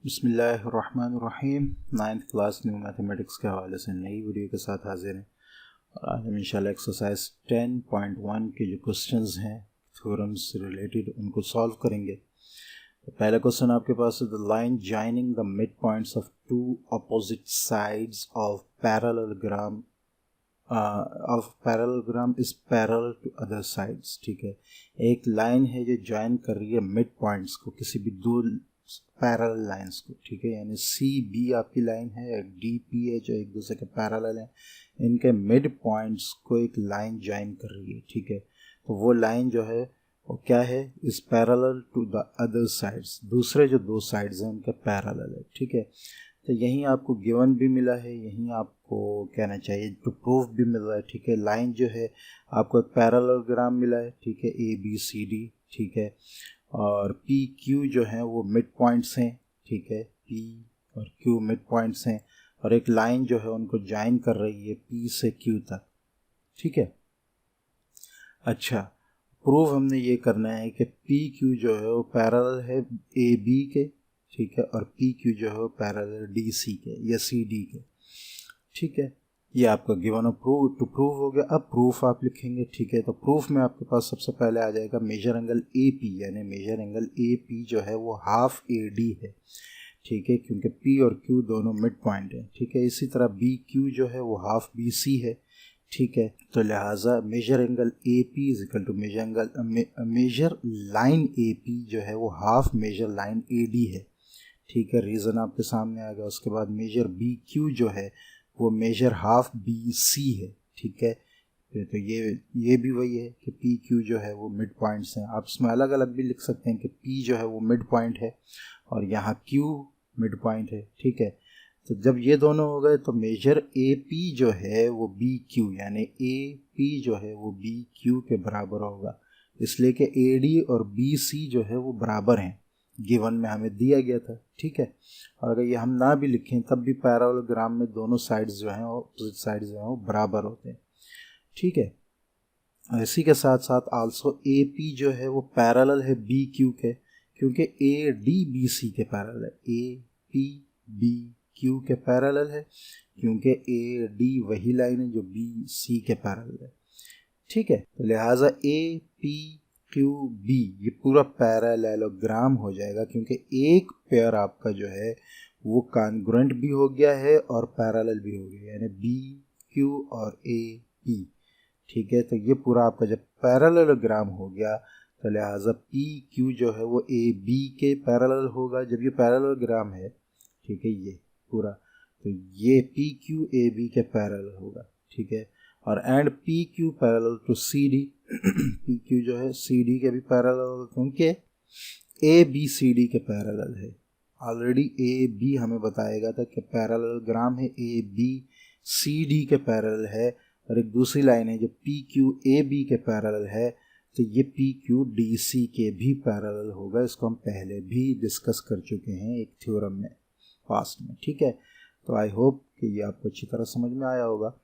बिस्मिल्लाहिर्रहमानिर्रहीम। 9th class new mathematics के हवाले से नई वीडियो के साथ हाजिर हैं और आज हम इंशाल्लाह एक्सरसाइज 10.1 के जो क्वेश्चंस हैं थ्योरम्स से रिलेटेड उनको सॉल्व करेंगे। तो पहला क्वेश्चन आपके पास है, the line joining the mid points of two opposite sides of parallelogram is parallel to other sides. ठीक है, एक लाइन है जो ज्वाइन कर रही है मिड पॉइंट्स को, किसी भी दो पैरेलल लाइंस को। ठीक है, यानी सी बी आपकी लाइन है, डी पी है जो एक दूसरे के पैरेलल हैं, इनके मिड पॉइंट्स को एक लाइन ज्वाइन कर रही है। ठीक है, तो वो लाइन जो है वो क्या है, is parallel to the other sides, दूसरे जो दो साइड्स हैं उनके पैरेलल है। ठीक है, तो यहीं आपको गिवन भी मिला है, यहीं आपको कहना चाहिए टू प्रूफ भी मिल रहा है। ठीक है, लाइन जो है आपको एक पैरेललोग्राम मिला है। ठीक है, ए बी सी डी। ठीक है, और पी क्यू जो है वो मिड पॉइंट्स हैं। ठीक है, पी और क्यू मिड पॉइंट्स हैं और एक लाइन जो है उनको ज्वाइन कर रही है पी से क्यू तक। ठीक है, अच्छा, प्रूफ हमने ये करना है कि पी क्यू जो है वो पैरेलल है ए बी के। ठीक है, और पी क्यू जो है वो पैरेलल डी सी के या सी डी के। ठीक है, ये आपका गिवन और प्रूव टू प्रूव हो गया। अब प्रूफ आप लिखेंगे। ठीक है, तो प्रूफ में आपके पास सबसे पहले आ जाएगा मेजर एंगल ए पी, यानी मेजर एंगल ए पी जो है वो हाफ ए डी है। ठीक है, क्योंकि पी और क्यू दोनों मिड पॉइंट है। ठीक है, इसी तरह बी क्यू जो है वो हाफ बी सी है। ठीक है, तो लिहाजा major angle A P is equal to major line A P जो है वो half major line A D है। ठीक है, रीज़न आपके सामने आ गया। उसके बाद मेजर बी क्यू जो है वो मेजर हाफ बी सी है। ठीक है, तो ये भी वही है कि पी क्यू जो है वो मिड पॉइंट्स हैं। आप इसमें अलग अलग भी लिख सकते हैं कि पी जो है वो मिड पॉइंट है और यहाँ क्यू मिड पॉइंट है। ठीक है, तो जब ये दोनों हो गए तो मेजर ए पी जो है वो बी क्यू, यानी ए पी जो है वो बी क्यू के बराबर होगा, इसलिए कि ए डी और बी सी जो है वो बराबर हैं, गिवन में हमें दिया गया था। ठीक है, और अगर ये हम ना भी लिखें तब भी पैरेललोग्राम में दोनों साइड्स जो हैं ऑपोजिट साइड्स जो हैं वो बराबर होते हैं। ठीक है, और इसी के साथ साथ आल्सो ए पी जो है वो पैरेलल है बी क्यू के, क्योंकि ए डी बी सी के पैरेलल है। ए पी बी क्यू के पैरेलल है क्योंकि ए डी वही लाइन है जो बी सी के पैरेलल है। ठीक है, तो लिहाजा ए पी क्यू बी ये पूरा पैरेललोग्राम हो जाएगा, क्योंकि एक पेयर आपका जो है वो कॉन्ग्रुएंट भी हो गया है और पैरेलल भी हो गया, यानी बी क्यू और ए पी। ठीक है, तो ये पूरा आपका जब पैरेललोग्राम हो गया तो लिहाजा पी क्यू जो है वो ए बी के पैरेलल होगा जब ये पैरेललोग्राम है। ठीक है, ये पूरा, तो ये पी क्यू ए बी के पैरेलल होगा। ठीक है, और and P Q parallel to C D, P Q जो है सी डी के भी पैरेलल होगा, क्योंकि ए बी सी डी के पैरेलल है। ऑलरेडी ए बी हमें बताएगा था कि पैरेललोग्राम है, ए बी सी डी के पैरेलल है, और एक दूसरी लाइन है जो पी क्यू ए बी के पैरेलल है, तो ये पी क्यू डी सी के भी पैरेलल होगा। इसको हम पहले भी डिस्कस कर चुके हैं एक थ्योरम में पास्ट में। ठीक है, तो आई होप कि ये आपको अच्छी तरह समझ में आया होगा।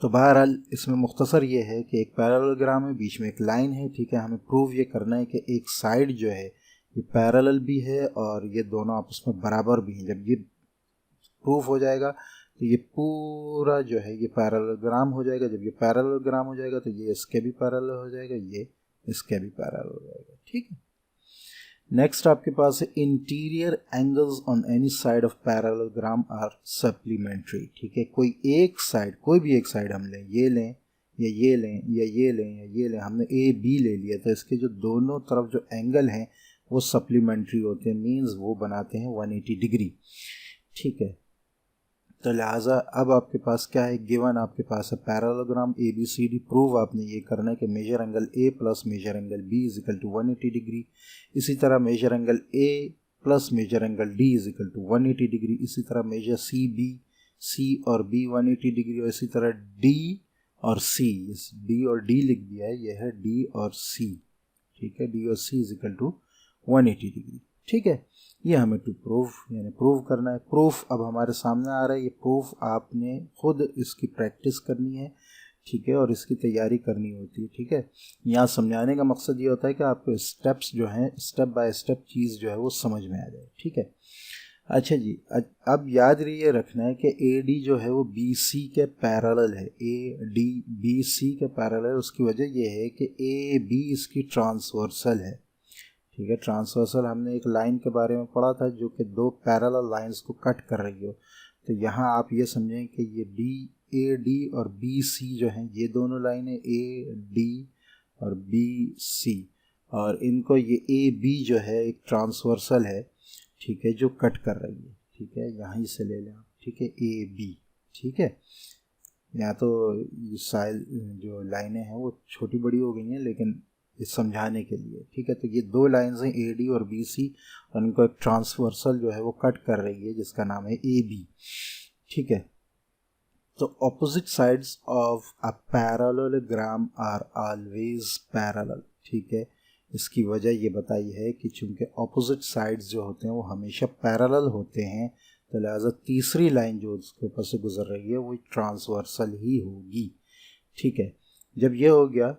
तो बहरहाल इसमें मुख्तसर ये है कि एक पैरेललोग्राम है, बीच में एक लाइन है। ठीक है, हमें प्रूव ये करना है कि एक साइड जो है ये पैरेलल भी है और ये दोनों आपस में बराबर भी हैं। जब ये प्रूफ हो जाएगा तो ये पूरा जो है ये पैरेललोग्राम हो जाएगा। जब ये पैरेललोग्राम हो जाएगा तो ये इसके भी पैरेलल हो जाएगा, ये इसके भी पैरेलल हो जाएगा। ठीक है, नेक्स्ट आपके पास है interior angles on any side of parallelogram are supplementary. ठीक है, कोई एक साइड, कोई भी एक साइड हम लें, ये लें या ये लें या ये लें या ये लें, हमने ए बी ले लिया, तो इसके जो दोनों तरफ जो एंगल हैं वो सप्लीमेंट्री होते हैं, मीन्स वो बनाते हैं 180 डिग्री। ठीक है, तो लिहाजा अब आपके पास क्या है, गिवन आपके पास है parallelogram A B C D. Prove आपने ये करना है कि major angle A plus major angle B is equal to 180 degree. इसी तरह major angle A plus major angle D is equal to 180 degree. इसी तरह मेजर सी बी, सी और बी 180 डिग्री, और इसी तरह डी और सी, इस डी और डी लिख दिया है, यह है डी और सी। ठीक है, डी और सी इज इक्वल टू 180 डिग्री। ठीक है, ये हमें टू प्रूफ यानी प्रूव करना है। प्रूफ अब हमारे सामने आ रहा है, ये प्रूफ आपने खुद इसकी प्रैक्टिस करनी है। ठीक है, और इसकी तैयारी करनी होती है। ठीक है, यहाँ समझाने का मकसद ये होता है कि आपको स्टेप्स जो हैं, स्टेप बाय स्टेप चीज़ जो है वो समझ में आ जाए। ठीक है, अच्छा जी, अब याद रहिए रखना है कि ए डी जो है वो बी सी के पैरेलल है। ए डी बी सी के पैरेलल है। उसकी वजह ये है कि ए बी इसकी ट्रांसवर्सल है। ठीक है, ट्रांसवर्सल हमने एक लाइन के बारे में पढ़ा था जो कि दो पैरेलल लाइंस को कट कर रही हो। तो यहाँ आप ये समझें कि ये डी, ए डी और बी सी जो हैं ये दोनों लाइनें ए डी और बी सी, और इनको ये ए बी जो है एक ट्रांसवर्सल है। ठीक है, जो कट कर रही है। ठीक है, यहीं से ले लें आप। ठीक है, ए बी। ठीक है, यहाँ तो साइज जो लाइनें हैं वो छोटी बड़ी हो गई हैं, लेकिन ये समझाने के लिए। ठीक है, तो ये दो लाइन्स हैं ए डी और बी सी, और उनको एक ट्रांसवर्सल जो है वो कट कर रही है जिसका नाम है ए बी। ठीक है, तो opposite sides of a parallelogram are always parallel. ठीक है, इसकी वजह ये बताई है कि चूंकि ऑपोजिट साइड्स जो होते हैं वो हमेशा पैरेलल होते हैं, तो लिहाजा तीसरी लाइन जो उसके ऊपर से गुजर रही है वो ट्रांसवर्सल ही होगी। ठीक है, जब ये हो गया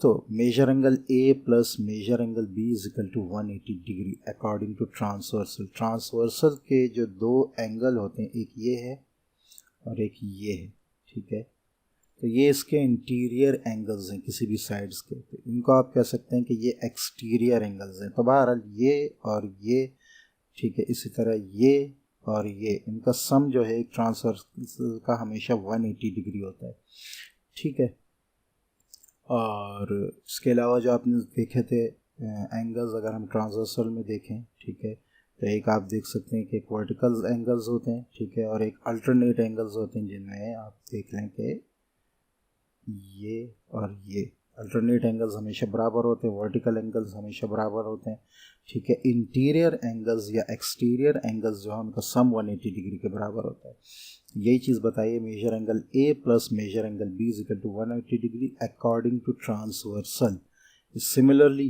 तो major angle A plus major angle B is equal to 180 degree according to transversal. Transversal के जो दो एंगल होते हैं, एक ये है और एक ये है। ठीक है, तो ये इसके इंटीरियर एंगल्स हैं किसी भी साइड्स के, तो इनको आप कह सकते हैं कि ये एक्सटीरियर एंगल्स हैं। तो बहरहाल ये और ये, ठीक है, इसी तरह ये और ये, इनका सम जो है ट्रांसवर्सल का हमेशा 180 डिग्री होता है। ठीक है, और इसके अलावा जो आपने देखे थे एंगल्स, अगर हम ट्रांसवर्सल में देखें, ठीक है, तो एक आप देख सकते हैं कि एक वर्टिकल एंगल्स होते हैं। ठीक है, और एक अल्टरनेट एंगल्स होते हैं जिनमें आप देख लें कि ये और ये अल्टरनेट एंगल्स हमेशा बराबर होते हैं, वर्टिकल एंगल्स हमेशा बराबर होते हैं। ठीक है, इंटीरियर एंगल्स या एक्सटीरियर एंगल्स जो है उनका सम 180 डिग्री के बराबर होता है। यही चीज़ बताइए, major angle A plus major angle B is equal to 180 degree according to transversal. Similarly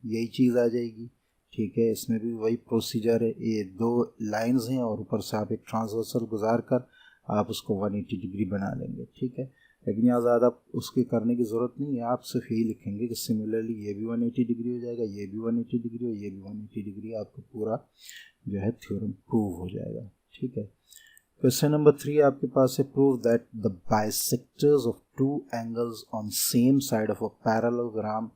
यही चीज़ आ जाएगी। ठीक है, इसमें भी वही प्रोसीजर है, ये दो लाइंस हैं और ऊपर से आप एक ट्रांसवर्सल गुजार कर आप उसको 180 डिग्री बना लेंगे। ठीक है, लेकिन यहाँ ज़्यादा उसके करने की ज़रूरत नहीं है, आप सिर्फ यही लिखेंगे कि सिमिलरली ये भी 180 डिग्री हो जाएगा, ये भी 180 डिग्री और ये भी 180 डिग्री, आपको पूरा जो है थ्योरम प्रूव हो जाएगा। ठीक है, क्वेश्चन नंबर 3 आपके पास है, prove that the bisectors of two angles on same side of a parallelogram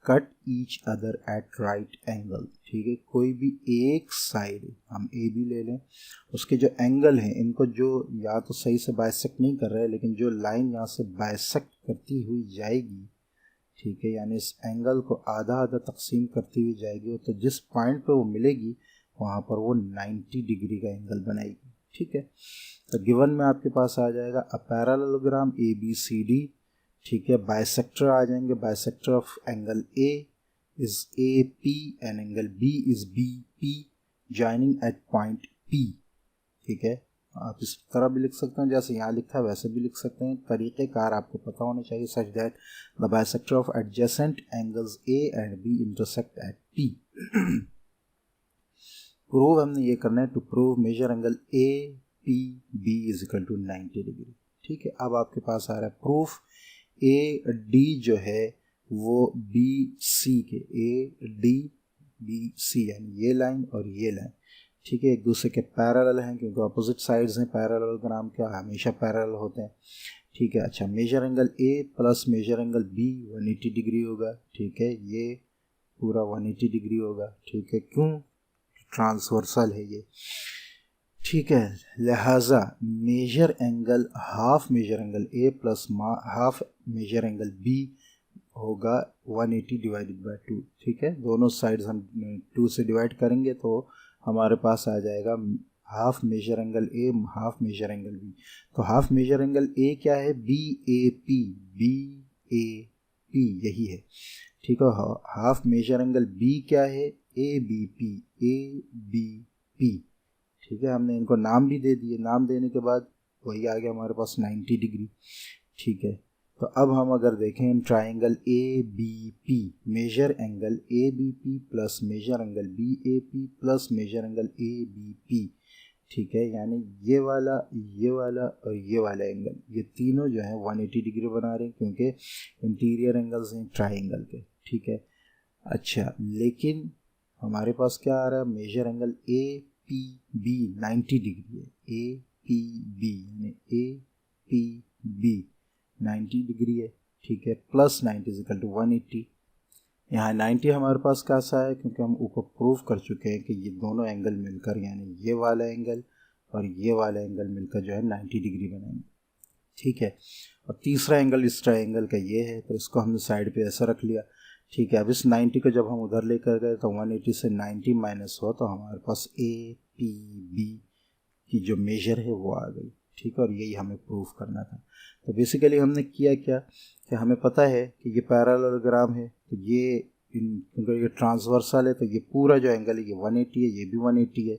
cut each other at right angle. ठीक है, कोई भी एक साइड, हम ए बी ले लें, उसके जो एंगल हैं इनको जो या तो सही से बाइसेक्ट नहीं कर रहे, लेकिन जो लाइन यहाँ से बाइसेक्ट करती हुई जाएगी, ठीक है, यानी इस एंगल को आधा आधा तकसीम करती हुई जाएगी, तो जिस पॉइंट पे वो मिलेगी वहाँ पर वो 90 डिग्री का एंगल बनाएगी। ठीक है, तो गिवन में आपके पास आ जाएगा a parallelogram A B C D. ठीक है, बाइसेक्टर आ जाएंगे, bisector of angle A is A P and angle B is B P joining at point P. ठीक है, आप इस तरह भी लिख सकते हैं जैसे यहाँ लिखा है, वैसे भी लिख सकते हैं। तरीक़ेकार आपको पता होना चाहिए, such that the bisector of adjacent angles A and B intersect at P. Prove हमने ये करना है, to prove measure angle A P B is equal to 90 degree. ठीक है, अब आपके पास आ रहा है प्रूफ ए डी जो है वो बी सी के, ए डी बी सी यानी ये लाइन और ये लाइन, ठीक है, एक दूसरे के पैरेलल हैं क्योंकि अपोजिट साइड्स हैं पैरेललोग्राम के, हमेशा पैरेलल होते हैं। ठीक है, अच्छा, measure angle A plus major angle B 180 degree होगा। ठीक है, ये पूरा 180 डिग्री होगा। ठीक है, क्यों? ट्रांसवर्सल है ये। ठीक है, लिहाजा major angle half measure angle A plus half measure angle B होगा 180 डिवाइडेड बाय 2। ठीक है, दोनों साइड्स हम 2 से डिवाइड करेंगे तो हमारे पास आ जाएगा half measure angle A half measure angle B. तो हाफ मेजर एंगल ए क्या है? B A P, B A P यही है। ठीक है, हाफ मेजर एंगल बी क्या है? A B P, A B P. ठीक है, हमने इनको नाम भी दे दिए, नाम देने के बाद वही आ गया हमारे पास 90 डिग्री। ठीक है, तो अब हम अगर देखें triangle A B P, measure angle A B P plus major angle B A P plus major angle A B P. ठीक है, यानी ये वाला और ये वाला एंगल, ये तीनों जो है 180 डिग्री बना रहे हैं क्योंकि इंटीरियर एंगल्स हैं ट्राइंगल के, ठीक है। अच्छा, लेकिन हमारे पास क्या आ रहा है, measure angle A P B 90 degree है, ए पी बी यानी ए पी बी 90 डिग्री है, ठीक है, प्लस 90 इज इक्वल टू 180। यहाँ 90 हमारे पास कैसा है, क्योंकि हम ऊपर प्रूव कर चुके हैं कि ये दोनों एंगल मिलकर यानी ये वाला एंगल और ये वाला एंगल मिलकर जो है 90 डिग्री बनाएंगे, ठीक है। और तीसरा एंगल इस ट्रायंगल का ये है, तो इसको हमने साइड पे ऐसा रख लिया, ठीक है। अब इस 90 को जब हम उधर लेकर गए तो 180 से 90 माइनस हुआ तो हमारे पास ए पी बी की जो मेजर है वो आ गई, ठीक है। और यही हमें प्रूफ करना था। तो बेसिकली हमने किया क्या कि हमें पता है कि ये पैरेललोग्राम है, तो ये क्योंकि ये ट्रांसवर्सल है तो ये पूरा जो एंगल है ये 180 है, ये भी 180 है,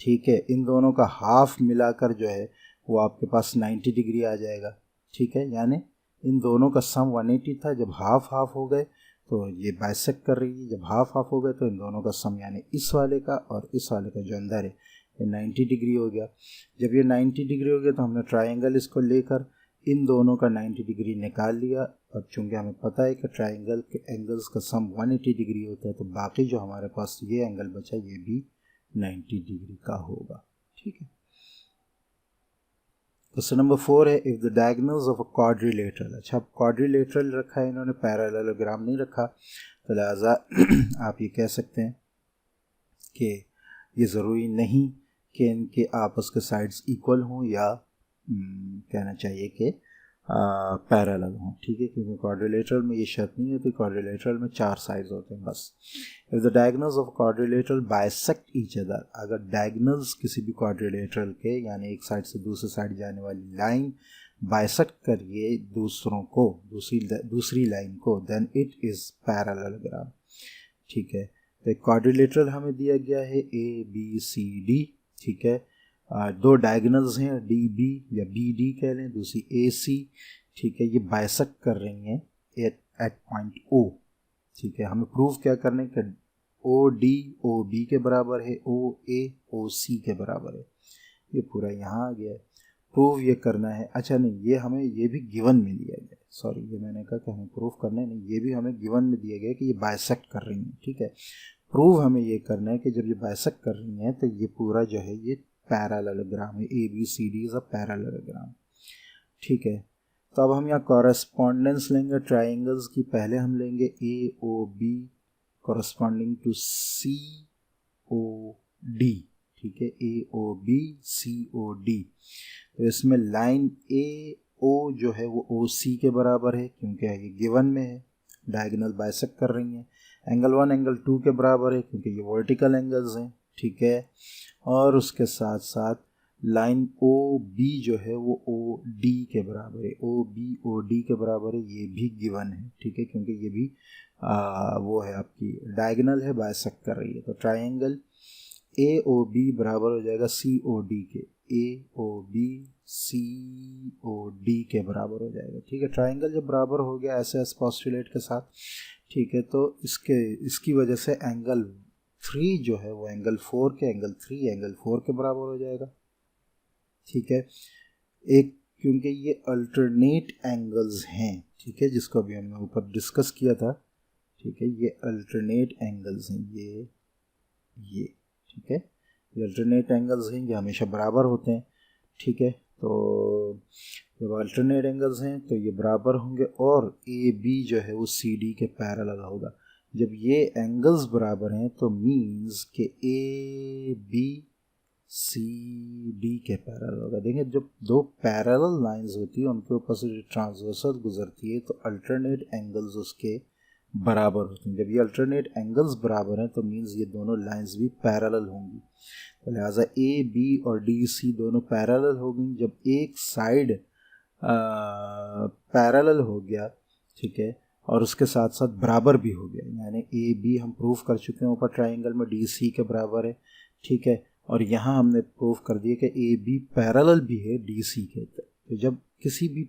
ठीक है। इन दोनों का हाफ मिलाकर जो है वो आपके पास 90 डिग्री आ जाएगा, ठीक है। यानी इन दोनों का सम 180 था, जब हाफ हाफ हो गए तो ये बाइसेक्ट कर रही है, जब हाफ हाफ हो गए तो इन दोनों का सम यानी इस वाले का और इस वाले का जो अंदर है ये 90 डिग्री हो गया। जब ये 90 डिग्री हो गया तो हमने ट्रायंगल इसको लेकर इन दोनों का 90 डिग्री निकाल लिया, और चूंकि हमें पता है कि ट्रायंगल के एंगल्स का सम 180 डिग्री होता है तो बाकी जो हमारे पास ये एंगल बचा ये भी 90 डिग्री का होगा, ठीक है। क्वेश्चन नंबर 4 है, if the diagonals of a quadrilateral. अच्छा, अब क्वाड्रिलेटरल रखा है इन्होंने, पैरेललोग्राम नहीं रखा, तो लिहाजा आप ये कह सकते हैं कि ये ज़रूरी नहीं कि इनके आपस के साइड्स इक्वल हों या कहना चाहिए कि पैरेलल हों, ठीक है, क्योंकि क्वाड्रिलेटरल में ये शर्त नहीं होती, क्वाड्रिलेटरल में 4 साइड्स होते हैं बस। If the diagonals of quadrilateral bisect each other, अगर डायगोनल्स किसी भी क्वाड्रिलेटरल के यानी एक साइड से दूसरी साइड जाने वाली लाइन बाइसेक्ट करिए दूसरों को, दूसरी लाइन को, देन इट इज़ पैरेललोग्राम, ठीक है। तो क्वाड्रिलेटरल हमें दिया गया है ए बी सी डी, ठीक है। 2 डायगोनल्स हैं, डी बी या बी डी कह लें, दूसरी ए सी, ठीक है। ये बाइसेक्ट कर रही हैं एट पॉइंट ओ, ठीक है। हमें प्रूव क्या करने का, ओ डी ओ बी के बराबर है, ओ ए ओ सी के बराबर है, ये पूरा यहाँ आ गया है। प्रूव ये करना है, अच्छा नहीं, ये हमें ये भी गिवन में दिया गया है, सॉरी ये मैंने कहा कि हमें प्रूव करना है, नहीं ये भी हमें गिवन में दिया गया है कि ये बाइसेक्ट कर रही हैं, ठीक है। प्रूव हमें ये करना है कि जब ये बाइसेक्ट कर रही हैं तो ये पूरा जो है ये पैरेललोग्राम है, A B C D is a parallelogram, ठीक है। तो अब हम यहाँ कॉरेस्पॉन्डेंस लेंगे ट्राइंगल्स की, पहले हम लेंगे A O B corresponding to C O D, ठीक है, ए O B C O D. तो इसमें लाइन ए ओ जो है वो ओ सी के बराबर है क्योंकि ये गिवन में है, डायगोनल बाइसेक्ट कर रही हैं। एंगल 1 एंगल 2 के बराबर है क्योंकि ये वर्टिकल एंगल्स हैं, ठीक है। और उसके साथ साथ लाइन ओ बी जो है वो ओ डी के बराबर है, ओ बी ओ डी के बराबर है, ये भी गिवन है, ठीक है, क्योंकि ये भी वो है आपकी डायगोनल है, बाइसेक्ट कर रही है। तो ट्राइंगल ए ओ बी बराबर हो जाएगा सी ओ डी के, ए O B C O D के बराबर हो जाएगा, ठीक है। ट्राइंगल जब बराबर हो गया ऐसे एस पोस्टुलेट के साथ, ठीक है, तो इसकी वजह से एंगल 3 जो है वो एंगल 4 के, एंगल 3 एंगल 4 के बराबर हो जाएगा, ठीक है। एक क्योंकि ये अल्टरनेट एंगल्स हैं, ठीक है, जिसको अभी हमने ऊपर डिस्कस किया था, ठीक है, ये अल्टरनेट एंगल्स हैं, ये ठीक है, ये अल्टरनेट एंगल्स हैं, ये हमेशा बराबर होते हैं, ठीक है। तो जब अल्टरनेट एंगल्स हैं तो ये बराबर होंगे और ए बी जो है वो सी डी के पैरेलल होगा। जब ये एंगल्स बराबर हैं तो मीन्स के ए बी सी डी के पैरेलल होगा। देखिए जब 2 पैरेलल लाइंस होती है उनके ऊपर से जो ट्रांसवर्सल गुजरती है तो अल्टरनेट एंगल्स उसके बराबर होते हैं। जब ये अल्टरनेट एंगल्स बराबर हैं तो मीन्स ये दोनों लाइंस भी पैरेलल होंगी, तो लिहाजा ए बी और डी सी दोनों पैरेलल होंगी। जब एक साइड पैरेलल हो गया, ठीक है, और उसके साथ साथ बराबर भी हो गया, यानी ए बी हम प्रूफ कर चुके हैं ऊपर ट्राइंगल में डी सी के बराबर है, ठीक है, और यहाँ हमने प्रूफ कर दिया कि ए बी पैरेलल भी है डी सी के। तो जब किसी भी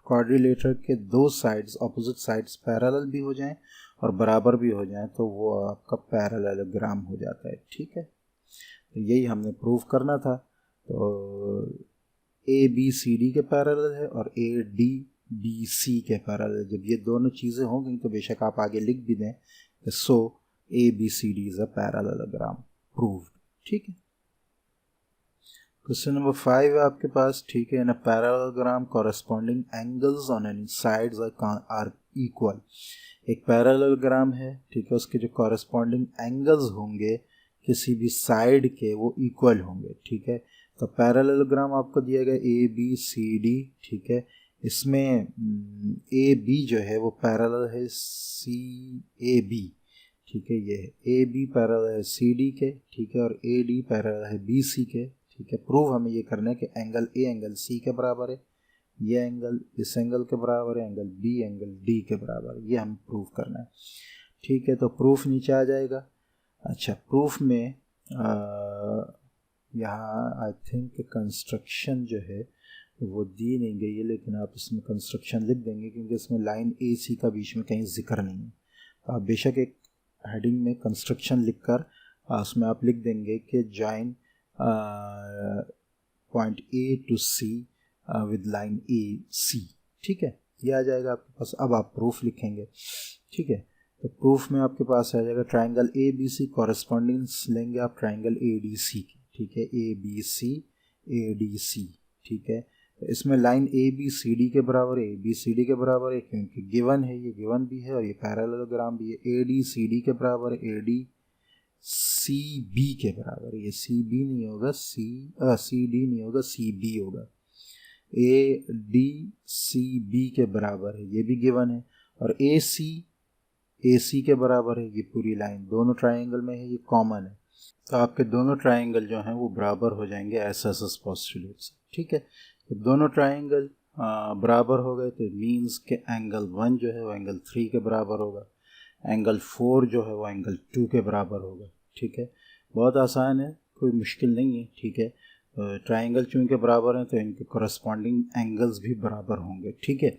क्वाड्रिलेटर के 2 साइड्स ऑपोजिट साइड्स पैरेलल भी हो जाएं और बराबर भी हो जाएं तो वो आपका पैरेललोग्राम हो जाता है, ठीक है। तो यही हमने प्रूफ करना था। तो ए बी सी डी के पैरेलल है और ए डी बी सी के पैरेलल। जब ये दोनों चीज़ें होंगी तो बेशक आप आगे लिख भी दें, so A B C D is a parallelogram, proved. ठीक है। क्वेश्चन नंबर 5 है आपके पास, ठीक है। In a parallelogram corresponding angles on any sides are equal. एक पैरेललोग्राम है, ठीक है, उसके जो कॉरेस्पॉन्डिंग एंगल्स होंगे किसी भी साइड के वो इक्वल होंगे। ठीक है। तो पैरेललोग्राम आपको दिया गया ए बी सी डी, ठीक है। इसमें ए बी जो है वो पैरेलल है सी ए बी, ठीक है। ये ए बी पैरेलल है सी डी के, ठीक है, और ए डी पैरेलल है बी सी के, ठीक है। प्रूव हमें ये करना है कि एंगल ए एंगल सी के बराबर है, ये एंगल इस एंगल के बराबर है, एंगल बी एंगल डी के बराबर है, ये हमें प्रूव करना है। ठीक है। तो प्रूफ नीचे आ जाएगा। अच्छा, प्रूफ में यहाँ आई थिंक कंस्ट्रक्शन जो है वो दी नहीं गई है, लेकिन आप इसमें कंस्ट्रक्शन लिख देंगे क्योंकि इसमें लाइन ए सी का बीच में कहीं जिक्र नहीं है। तो आप बेशक एक हेडिंग में कंस्ट्रक्शन लिखकर उसमें आप लिख देंगे कि join point A to C with line A C. ठीक है, ये आ जाएगा आपके पास। अब आप प्रूफ लिखेंगे। ठीक है। तो प्रूफ में आपके पास आ जाएगा ट्राइंगल ए बी सी, कॉरेस्पॉन्डिंग्स लेंगे आप ट्राइंगल ए डी सी की। ठीक है, A B C A D C. ठीक है। तो इसमें line A B C D के बराबर है, ए बी सी डी के बराबर है क्योंकि गिवन है, ये गिवन भी है और ये पैरेललोग्राम भी है। ए डी सी डी के बराबर है, ए डी सी बी के बराबर है। ये सी बी नहीं होगा, सी डी नहीं होगा, सी बी होगा। ए डी सी बी के बराबर है, ये भी गिवन है। और ए सी के बराबर है, ये पूरी लाइन दोनों ट्राइंगल में है, ये कॉमन है। तो आपके दोनों ट्राइंगल जो हैं वो बराबर हो जाएंगे एस पोस्टुलेट से। ठीक है। जब दोनों ट्राइंगल बराबर हो गए तो मीन्स के एंगल 1 जो है वो एंगल 3 के बराबर होगा, एंगल 4 जो है वो एंगल 2 के बराबर होगा। ठीक है। बहुत आसान है, कोई मुश्किल नहीं है। ठीक है। ट्राइंगल चूँकि बराबर हैं तो इनके कॉरस्पॉन्डिंग एंगल्स भी बराबर होंगे। ठीक है।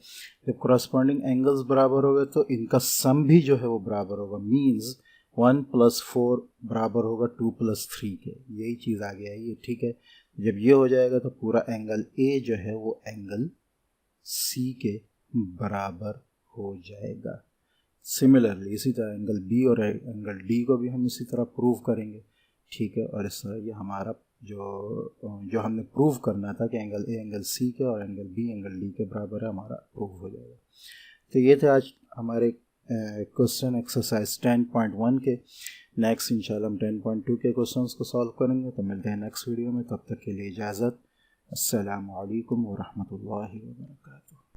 जब कॉरस्पॉन्डिंग एंगल्स बराबर हो गए तो इनका सम भी जो है वो बराबर होगा। मीन्स 1 + 4 बराबर होगा 2 + 3 के, यही चीज़ आ गया है ये। ठीक है। जब ये हो जाएगा तो पूरा एंगल ए जो है वो एंगल सी के बराबर हो जाएगा। सिमिलरली इसी तरह एंगल बी और एंगल डी को भी हम इसी तरह प्रूव करेंगे। ठीक है। और इस तरह ये हमारा जो हमने प्रूव करना था कि एंगल ए एंगल सी के और एंगल बी एंगल डी के बराबर है, हमारा प्रूव हो जाएगा। तो ये थे आज हमारे क्वेश्चन एक्सरसाइज 10.1 के। नेक्स्ट इंशाल्लाह हम 10.2 के क्वेश्चंस को सॉल्व करेंगे। तो मिलते हैं नेक्स्ट वीडियो में, तब तक के लिए इजाज़त। अस्सलामु अलैकुम व रहमतुल्लाहि व बरकातुहू।